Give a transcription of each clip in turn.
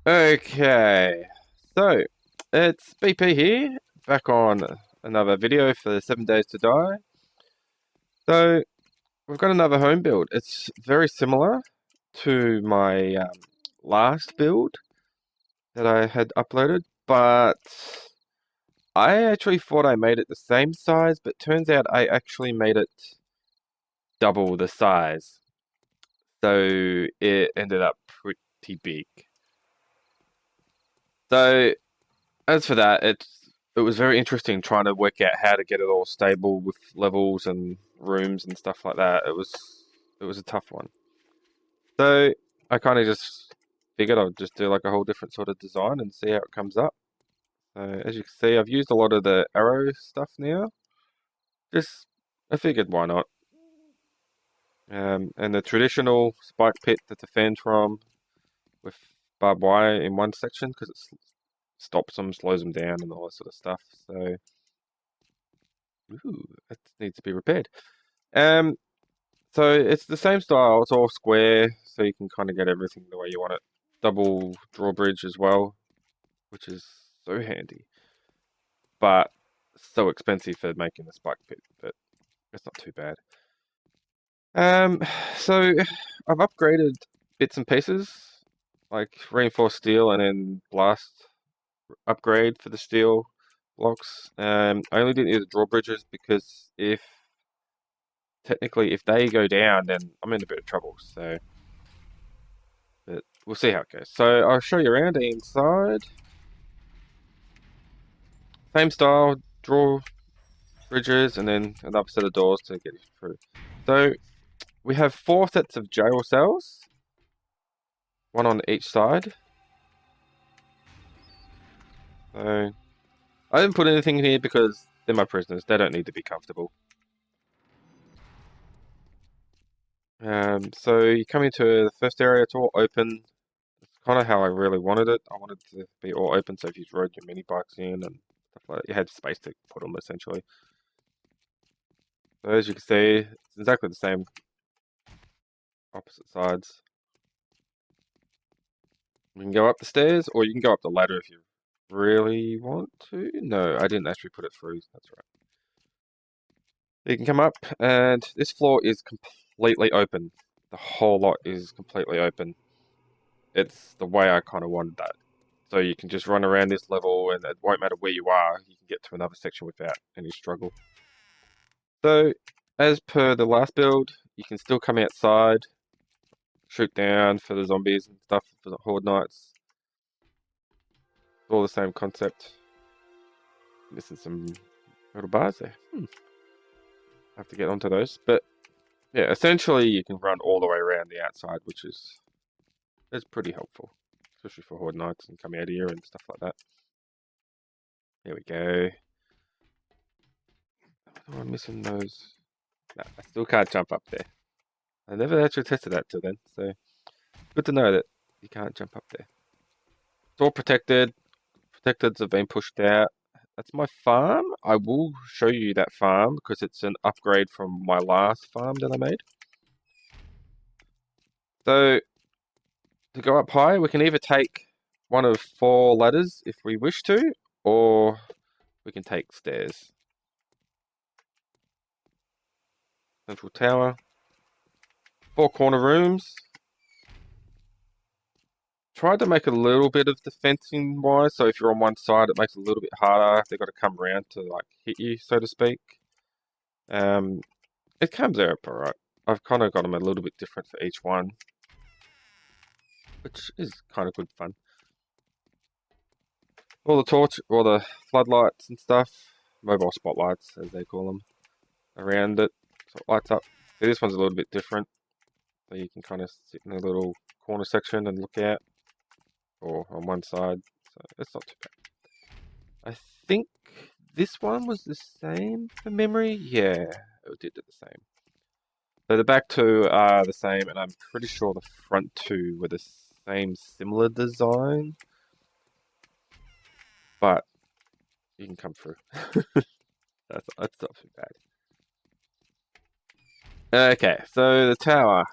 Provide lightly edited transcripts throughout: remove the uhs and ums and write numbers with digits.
Okay, so it's BP here, back on another video for 7 Days to Die. So we've got another home build. It's very similar to my last build that I had uploaded, but I actually thought I made it the same size, but turns out I actually made it double the size. So it ended up pretty big. So as for that, it was very interesting trying to work out how to get it all stable with levels and rooms and stuff like that. It was a tough one. So I kind of just figured I'd just do like a whole different sort of design and see how it comes up. So as you can see, I've used a lot of the arrow stuff now. Just I figured why not. And the traditional spike pit to defend from with barbed wire in one section because it stops them, slows them down, and all that sort of stuff. So ooh, that needs to be repaired. Um, so it's the same style. It's all square, so you can kind of get everything the way you want it. Double drawbridge as well, which is so handy, but so expensive for making the spike pit. But it's not too bad. Um, so I've upgraded bits and pieces, like reinforced steel and then blast upgrade for the steel blocks. I only didn't use the drawbridges because if technically if they go down, then I'm in a bit of trouble. So, but we'll see how it goes. So I'll show you around the inside. Same style, draw bridges, and then another set of doors to get you through. So we have 4 sets of jail cells, one on each side. So I didn't put anything here because they're my prisoners. They don't need to be comfortable. So you come into the first area, it's all open. It's kind of how I really wanted it. I wanted it to be all open, so if you rode your mini bikes in and stuff like that, you had space to put them essentially. So as you can see, it's exactly the same, opposite sides. You can go up the stairs, or you can go up the ladder if you really want to. No, I didn't actually put it through. That's right. You can come up, and this floor is completely open. The whole lot is completely open. It's the way I kind of wanted that. So you can just run around this level and it won't matter where you are, you can get to another section without any struggle. So, as per the last build, you can still come outside, shoot down for the zombies and stuff for the Horde Knights. It's all the same concept. Missing some little bars there. Have to get onto those. But yeah, essentially you can run all the way around the outside, which is pretty helpful. Especially for Horde Knights and come out here and stuff like that. There we go. Oh, I'm missing those. No, I still can't jump up there. I never actually tested that till then, so good to know that you can't jump up there. It's all protected. Protecteds have been pushed out. That's my farm. I will show you that farm because it's an upgrade from my last farm that I made. So to go up high, we can either take one of 4 ladders if we wish to, or we can take stairs. Central tower. 4 corner rooms. Tried to make a little bit of defensing wise, so if you're on one side, it makes it a little bit harder. They've got to come around to like hit you, so to speak. It comes out alright. I've kind of got them a little bit different for each one, which is kind of good fun. All the floodlights and stuff, mobile spotlights as they call them, around it, so it lights up. So this one's a little bit different, so you can kind of sit in a little corner section and look out, or on one side. So it's not too bad. I think this one was the same for memory. Yeah, it did the same. So the back 2 are the same, and I'm pretty sure the front 2 were the same similar design. But you can come through. that's not too bad. Okay, so the tower.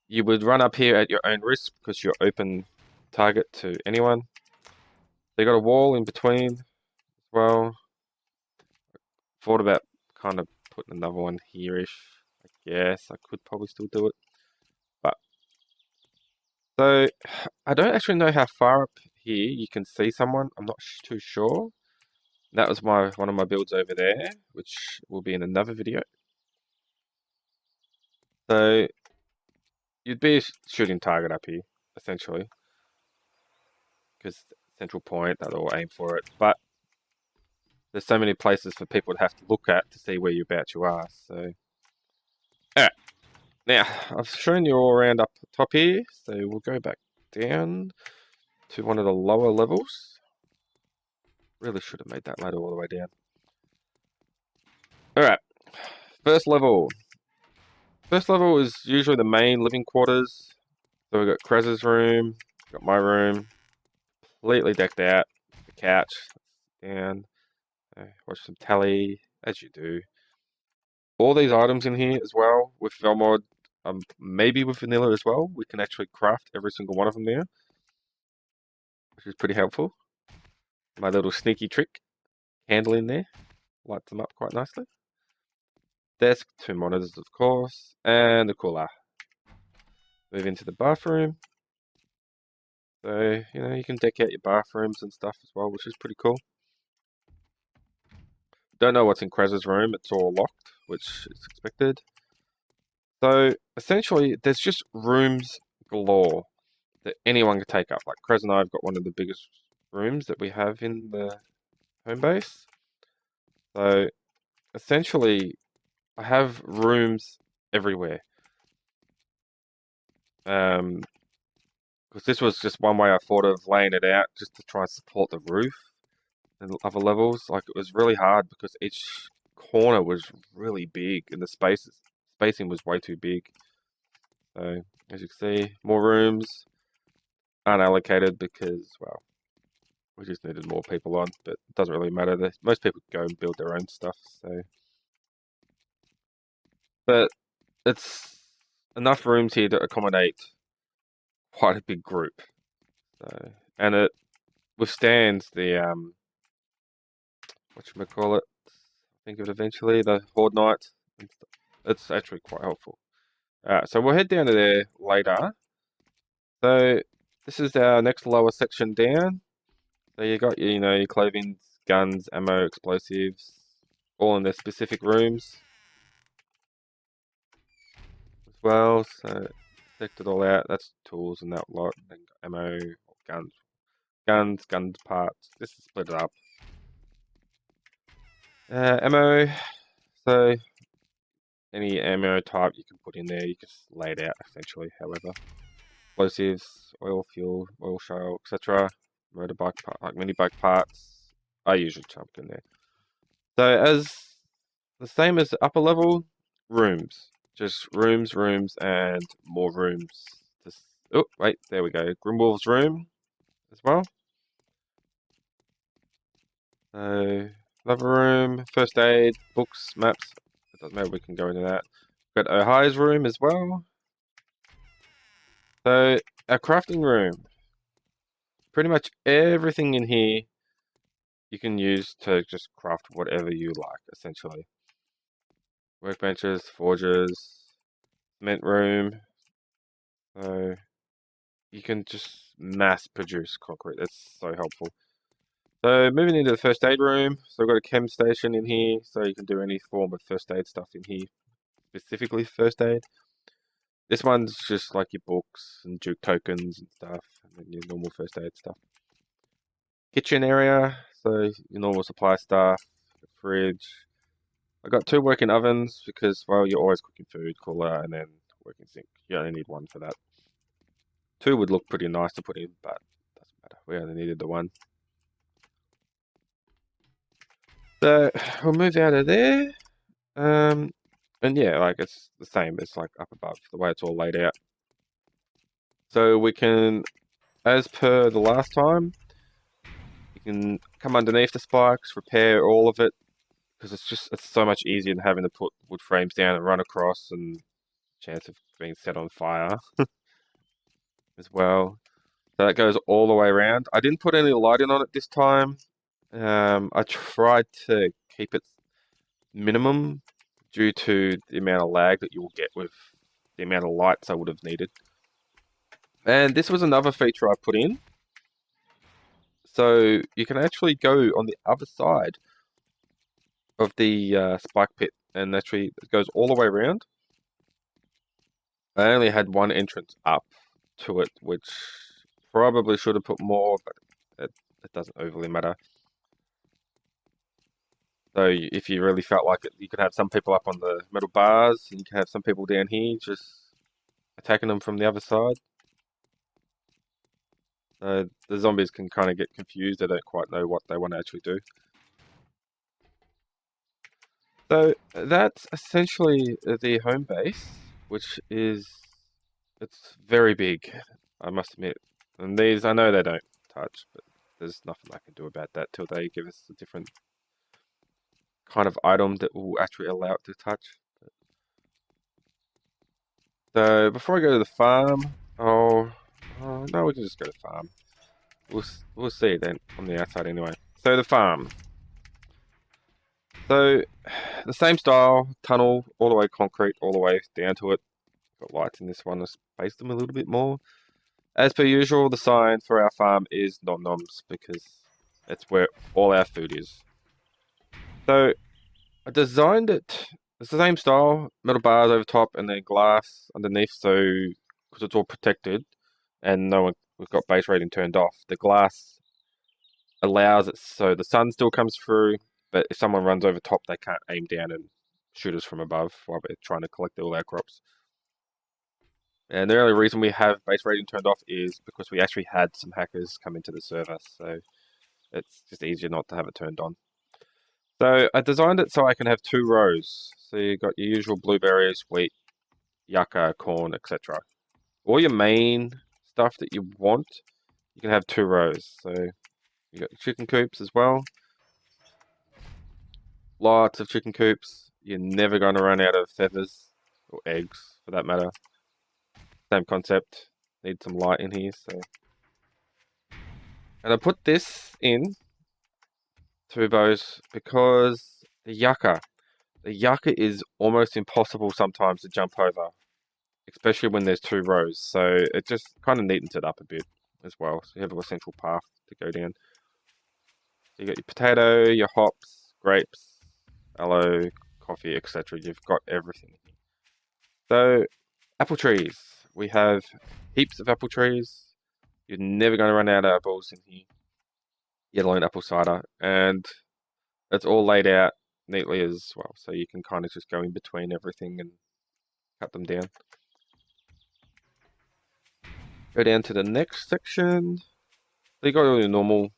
You would run up here at your own risk because you're open target to anyone. They got a wall in between as well. Thought about kind of putting another one here-ish. I guess I could probably still do it. But so I don't actually know how far up here you can see someone. I'm not too sure. That was one of my builds over there, which will be in another video. So you'd be shooting target up here, essentially, because central point, that'll aim for it. But there's so many places for people to have to look at to see where you are. So, alright. Now, I've shown you all around up top here, so we'll go back down to one of the lower levels. Really should have made that ladder all the way down. Alright, first level. First level is usually the main living quarters. So we've got Krez's room, got my room, completely decked out. The couch, down, watch some telly, as you do. All these items in here as well with Velmod, maybe with vanilla as well. We can actually craft every single one of them now, which is pretty helpful. My little sneaky trick, candle in there, lights them up quite nicely. Desk, 2 monitors of course, and a cooler. Move into the bathroom. So, you can deck out your bathrooms and stuff as well, which is pretty cool. Don't know what's in Krez's room, it's all locked, which is expected. So, essentially, there's just rooms galore that anyone can take up. Like, Krez and I have got one of the biggest rooms that we have in the home base. So, essentially, I have rooms everywhere. Because this was just one way I thought of laying it out, just to try and support the roof and other levels. Like, it was really hard because each corner was really big and the spacing was way too big. So, as you can see, more rooms aren't allocated because, well, we just needed more people on, but it doesn't really matter. Most people go and build their own stuff, so. But it's enough rooms here to accommodate quite a big group. So, and it withstands the, whatchamacallit, think of it eventually, the Horde Knight. It's actually quite helpful. Alright, so we'll head down to there later. So, this is our next lower section down. So you got your clothing, guns, ammo, explosives, all in their specific rooms as well. So checked it all out. That's tools and that lot. Then ammo, guns, parts. Just to split it up. Ammo. So any ammo type you can put in there. You just lay it out essentially. However, explosives, oil, fuel, oil shell, etc. Motorbike part, like mini bike parts. I usually chunk in there. So as the same as the upper level, rooms. Just rooms, and more rooms. Oh, wait, there we go. Grimwolf's room as well. So, another room, first aid, books, maps. It doesn't matter, we can go into that. Got Ohai's room as well. So, our crafting room. Pretty much everything in here you can use to just craft whatever you like, essentially. Workbenches, forges, cement room. So, you can just mass produce concrete. That's so helpful. So moving into the first aid room. So we've got a chem station in here, so you can do any form of first aid stuff in here. Specifically first aid. This one's just like your books and juke tokens and stuff, and then your normal first aid stuff. Kitchen area, so your normal supply stuff, the fridge. I got 2 working ovens because, well, you're always cooking food, cooler, and then working sink. You only need 1 for that. 2 would look pretty nice to put in, but doesn't matter. We only needed the 1. So we'll move out of there. And yeah, like it's the same as like up above, the way it's all laid out. So we can, as per the last time, you can come underneath the spikes, repair all of it, because it's so much easier than having to put wood frames down and run across and chance of being set on fire as well. So that goes all the way around. I didn't put any lighting on it this time. I tried to keep it minimum due to the amount of lag that you will get with the amount of lights I would have needed. And this was another feature I put in. So you can actually go on the other side of the spike pit, and actually it goes all the way around. I only had one entrance up to it, which probably should have put more, but it doesn't overly matter. So if you really felt like it, you could have some people up on the metal bars, and you can have some people down here just attacking them from the other side. The zombies can kind of get confused. They don't quite know what they want to actually do. So that's essentially the home base, which is, it's very big, I must admit. And these, I know they don't touch, but there's nothing I can do about that till they give us a different kind of item that will actually allow it to touch. So before I go to the farm, no, we can just go to the farm. We'll see then on the outside anyway. So the farm. So the same style, tunnel, all the way concrete, all the way down to it. Got lights in this one to space them a little bit more. As per usual, the sign for our farm is nom noms because that's where all our food is. So I designed it, it's the same style, metal bars over top and then glass underneath, so because it's all protected and we've got base rating turned off, the glass allows it so the sun still comes through, but if someone runs over top, they can't aim down and shoot us from above while we're trying to collect all our crops. And the only reason we have base rating turned off is because we actually had some hackers come into the server, so it's just easier not to have it turned on. So I designed it so I can have 2 rows. So you've got your usual blueberries, wheat, yucca, corn, etc. All your main stuff that you want, you can have 2 rows. So you got your chicken coops as well. Lots of chicken coops. You're never going to run out of feathers or eggs for that matter. Same concept. Need some light in here, so. And I put this in 2 bows because the yucca is almost impossible sometimes to jump over, especially when there's 2 rows. So it just kind of neatens it up a bit as well. So you have a central path to go down. So you got your potato, your hops, grapes, aloe, coffee, etc. You've got everything. So apple trees. We have heaps of apple trees. You're never going to run out of apples in here. Yellow and apple cider. And it's all laid out neatly as well. So you can kind of just go in between everything and cut them down. Go down to the next section. So you got all your normal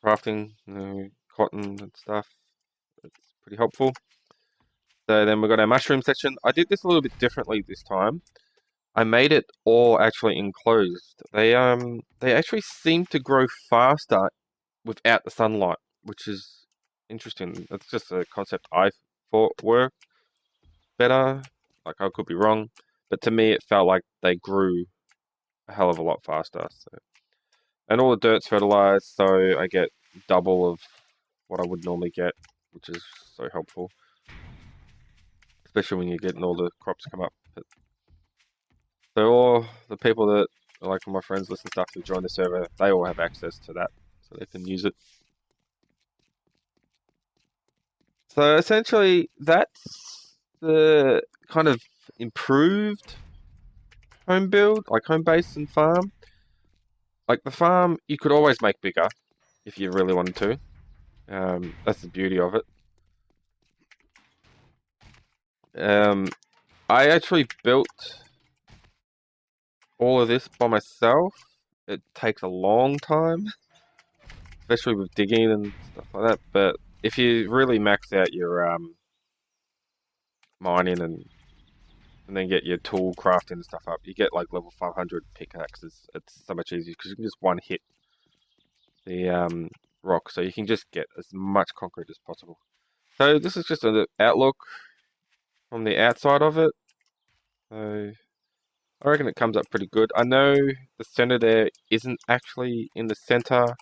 crafting, cotton and stuff. It's pretty helpful. So then we've got our mushroom section. I did this a little bit differently this time. I made it all actually enclosed. They actually seem to grow faster without the sunlight, which is interesting. That's just a concept I thought worked better. Like I could be wrong, but to me it felt like they grew a hell of a lot faster. So, and all the dirt's fertilized, so I get double of what I would normally get, which is so helpful, especially when you're getting all the crops come up. But, so all the people that like my friends list and stuff who join the server, they all have access to that, so they can use it. So essentially, that's the kind of improved home build, like home base and farm. Like the farm, you could always make bigger if you really wanted to. That's the beauty of it. I actually built all of this by myself. It takes a long time, especially with digging and stuff like that. But if you really max out your mining and then get your tool crafting and stuff up, you get like level 500 pickaxes. It's so much easier because you can just one hit the rock, so you can just get as much concrete as possible. So this is just an outlook from the outside of it. So I reckon it comes up pretty good. I know the center there isn't actually in the center.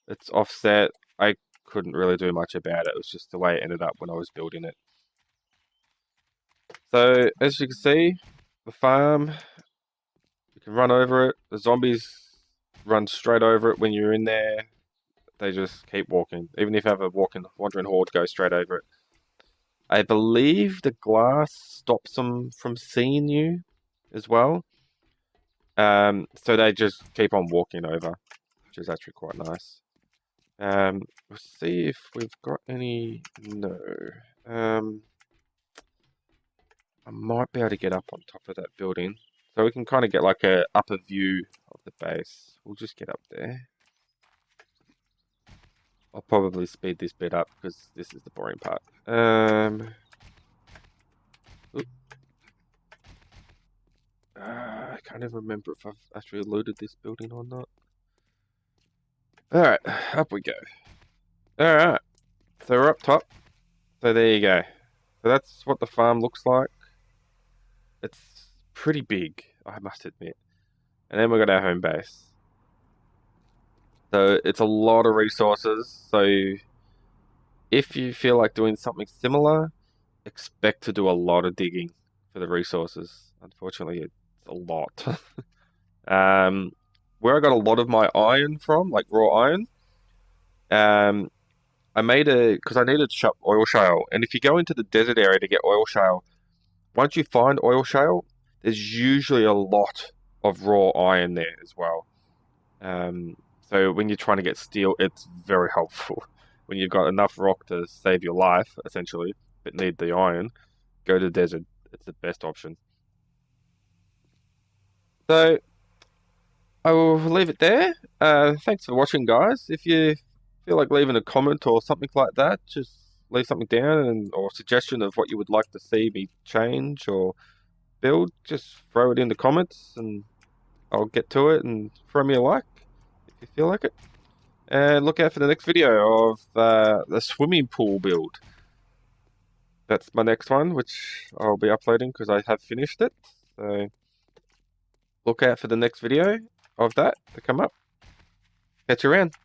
It's offset. I couldn't really do much about it. It was just the way it ended up when I was building it. So, as you can see, the farm, you can run over it. The zombies run straight over it when you're in there. They just keep walking. Even if you have a wandering horde go straight over it. I believe the glass stops them from seeing you as well. So they just keep on walking over, which is actually quite nice. We'll see if we've got any. No. I might be able to get up on top of that building. So we can kind of get like a upper view of the base. We'll just get up there. I'll probably speed this bit up because this is the boring part. I can't even remember if I've actually looted this building or not. Alright, up we go. Alright, so we're up top. So there you go. So that's what the farm looks like. It's pretty big, I must admit. And then we've got our home base. So it's a lot of resources. So if you feel like doing something similar, expect to do a lot of digging for the resources. Unfortunately, it's a lot. Where I got a lot of my iron from, like raw iron, I made because I needed oil shale. And if you go into the desert area to get oil shale, once you find oil shale, there's usually a lot of raw iron there as well. So when you're trying to get steel, it's very helpful. When you've got enough rock to save your life, essentially, but need the iron, go to the desert. It's the best option. So I will leave it there. Thanks for watching, guys. If you feel like leaving a comment or something like that, just leave something down or suggestion of what you would like to see me change or build. Just throw it in the comments and I'll get to it and throw me a like if you feel like it. And look out for the next video of the swimming pool build. That's my next one, which I'll be uploading because I have finished it. So look out for the next video of that to come up. Catch you around.